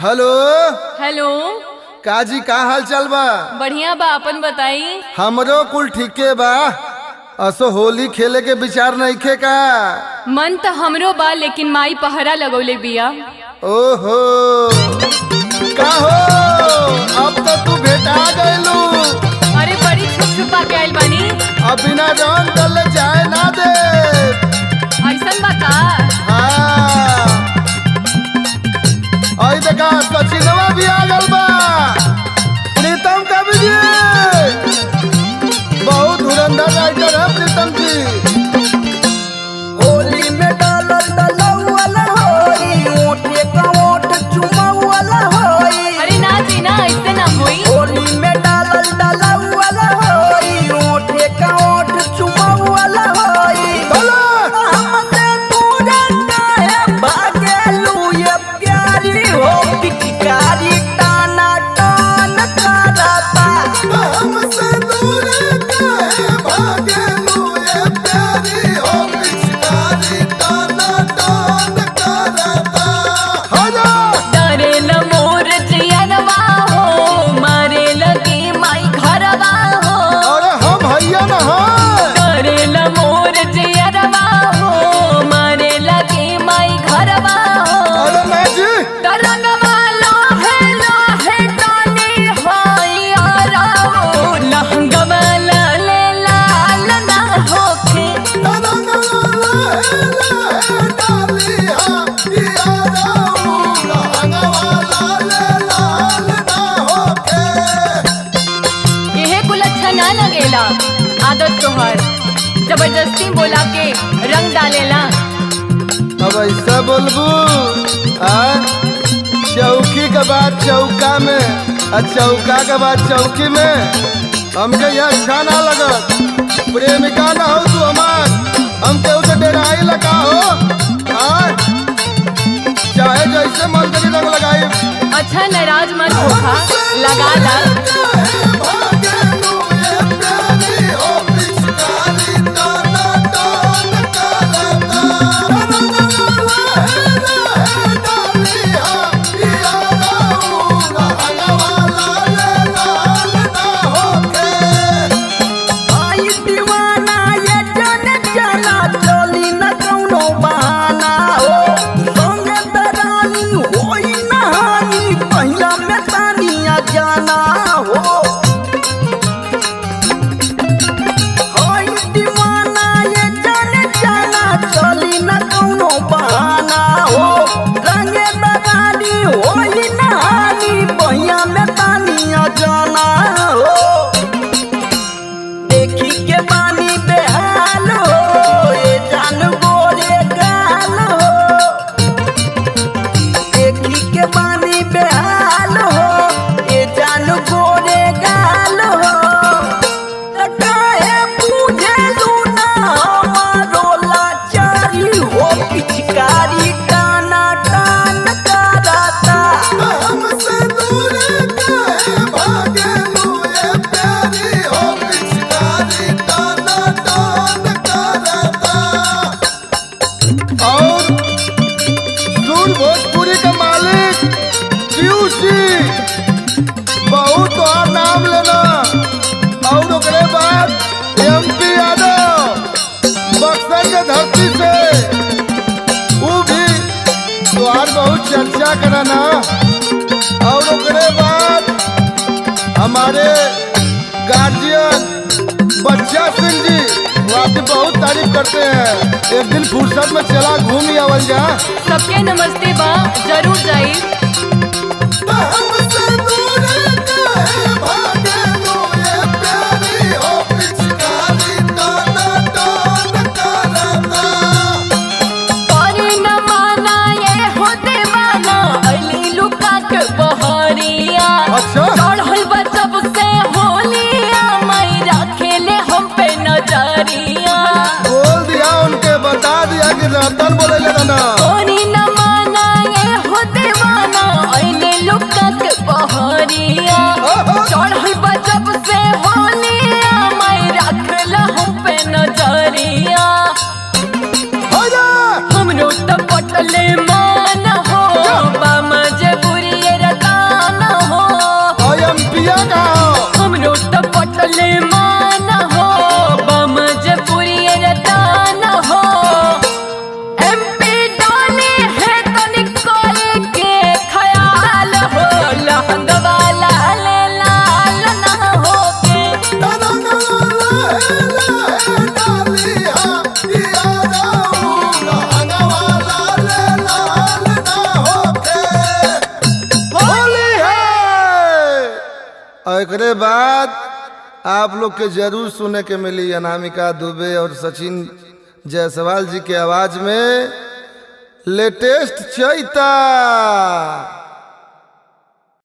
Hello. Hello. काजी का हाल चाल बा? बढ़िया बा, अपन बताई। हमरो कुल ठीके बा। असो होली खेले के विचार नइखे का? मन तो हमरो बा, लेकिन माई पहरा लगौले बिया। ओहो का हो, अब तो तू भेटा गइलू। अरे बड़ी छुप छुपा के आइल बानी। अब बिना रंग डले जाए ना दे। ऐसन बा का? हाँ आई देखा सचिनवा भी आ गल बा। प्रीतम का भी जी बहुत धुरंधर राइटर है प्रीतम जी। होली में डालल डलौल होई, ओठे का ओठ चुमौल होई। अरे ना जी ना, ऐसे ना होई। होली में डालल डलौल होई, ओठे का ओठ चुमौल होई। हमसे दूर काहे भागेलू ये प्यारी हो, पिचकारी टाना टान करता। हमसे दूर काहे भागेलू ये प्यारी हो, पिचकारी टाना टान करता। हजा डरेल मोर जियरवा हो, मारे लगे माई घरवा हो। अरे हम भैया ना है। डरेल मोर जियरवा हो, मारे लगे माई घरवा हो। अरे मैं जी तरंगवा लोहे डाली होई आराओ, लहंगवा लाले लाल ना होखे। यहे कुल अच्छा ना लगेला। आदत तोहर जबरदस्ती बोला के रंग डालेला। अब ऐसा बोलबू चौकी के बाद चौका में और चौका के बाद चौकी में हमके यहाँ अच्छा ना लगत। प्रेमिका ना हो तू हमार, हमके उसे डराई लगा हो। चाहे जैसे मन करी रंग लगाई। अच्छा नाराज मत होखा, लगा ला। आई दीवाना ये जाने जाना, चली न कौनो बहाना हो। संगे दरानी होई नहानी, पहिला में तानिया जाना हो। आई दीवाना ये जाने जाना, चली न कौनो बहाना हो। रंगे दरानी होई नहानी, पहिया में तानिया जाना हो। देखी के बानी बेहाल हो, ये जान गोरे गाल हो। देखी के बानी बेहाल हो, ये जान गोरे गाल हो। काहे पूछेलू ना हमारो लाचारी हो, पिचकारी टाना टान करता। हमसे दूर काहे भागेलू ये प्यारी हो, पिचकारी टाना टान करता। और सुर भोजपुरी का मालिक पीयूष जी बहुत और नाम लेना। और ओकरे बाद MP यादव बक्सर के धरती से, वो भी तोहार बहुत चर्चा कराना। और ओकरे बाद हमारे गार्जियन बच्चा सिंह जी, वो आपकी बहुत तारीफ करते हैं। एक दिन फुर्सत में चला घूम ही आवल जा। सबके नमस्ते बा, जरूर जाई। अरे न माना ये हो दीवाना, अली लुका के बहरिया। अच्छा। चढ़ल बा जब से होलिया, माई रखेले हम पे नजरिया। बोल दिया उनके, बता दिया कि रतन बोले ले ना। अरे न माना ये हो दीवाना, अली लुका के बहरिया। चढ़ल बा जब से होलिया, माई रखेला हम पे नजरिया। हमरो तो पटले मान हो, बा मजबूरी सलमान हो बम जपुरी रतान हो एमपी डोली है तनिको के ख्याल हो लहंगवा लाल लाल ना होके एकरे बाद आप लोग के जरूर सुने के मिली अनामिका दुबे और सचिन जायसवाल जी के आवाज में लेटेस्ट चैता।